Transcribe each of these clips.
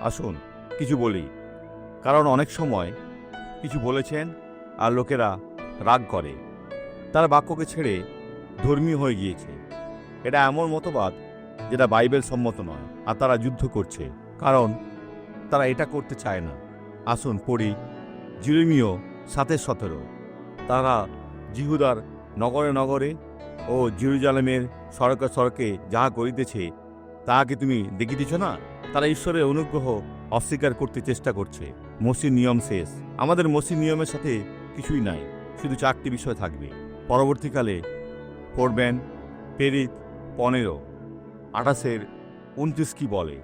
আসুন কিছু বলি, কারণ অনেক সময় কিছু বলেছেন আর লোকেরা রাগ করে, তারা বাক্যকে ছেড়ে ধর্মীয় হয়ে গিয়েছে। এটা এমন মতবাদ যেটা বাইবেল সম্মত নয়, আর তারা যুদ্ধ করছে কারণ তারা এটা করতে চায় না। আসুন পড়ি জিরেমীয় 7:17। তারা জিহুদার নগরে নগরে ও জেরুজালেমের সড়কে সড়কে যাহা করিতেছে তাহাকে তুমি দেখিতেছ না? তারা ঈশ্বরের অনুগ্রহ অস্বীকার করতে চেষ্টা করছে। মসির নিয়ম শেষ। আমাদের মসির নিয়মের সাথে কিছুই নাই, শুধু 4টি বিষয় থাকবে। পরবর্তীকালে পড়বেন প্রেরিত 15:28-29 কি বলে,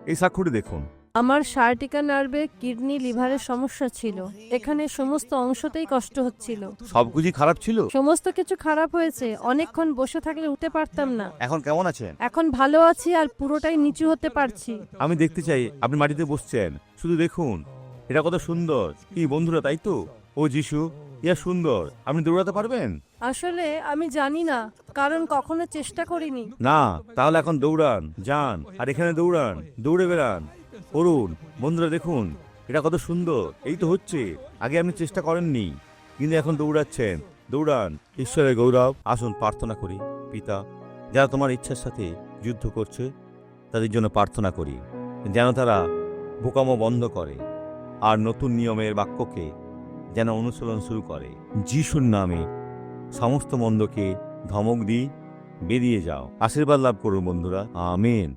এই সাক্ষ্যটি দেখুন। আমার সার্টিকা নার্ভে কিডনি লিভারের সমস্যা ছিল। এখানে সমস্ত অংশতেই কষ্ট হচ্ছিল। সবকিছুই খারাপ ছিল। সমস্ত কিছু খারাপ হয়েছে। অনেকক্ষণ বসে থাকলে উঠতে পারতাম না। এখন কেমন আছেন? এখন ভালো আছি আর পুরোটাই নিচু হতে পারছি। আমি দেখতে চাই আপনি মাটিতে বসছেন। শুধু দেখুন, এটা কত সুন্দর। কি বন্ধুরা, তাই তো? ও যিশু, ইয়া সুন্দর। আপনি দৌড়াতে পারবেন? আসলে আমি জানি না, কারণ কখনো চেষ্টা করিনি। না, তাহলে এখন দৌড়ান, যান আর এখানে দৌড়ান, দৌড়ে বেড়ান, করুন। বন্ধুরা দেখুন, এটা কত সুন্দর। এই তো হচ্ছে। আগে আপনি চেষ্টা করেননি, কিন্তু এখন দৌড়াচ্ছেন। দৌড়ান। ঈশ্বরের গৌরব। আসুন প্রার্থনা করি। পিতা, যারা তোমার ইচ্ছার সাথে যুদ্ধ করছে তাদের জন্য প্রার্থনা করি, যেন তারা বোকামো বন্ধ করে আর নতুন নিয়মের বাক্যকে যেন অনুসরণ শুরু করে। যিশুর নামে সমস্ত মন্দকে ধমক দিই, বেরিয়ে যাও। আশীর্বাদ লাভ করুন বন্ধুরা। আমেন।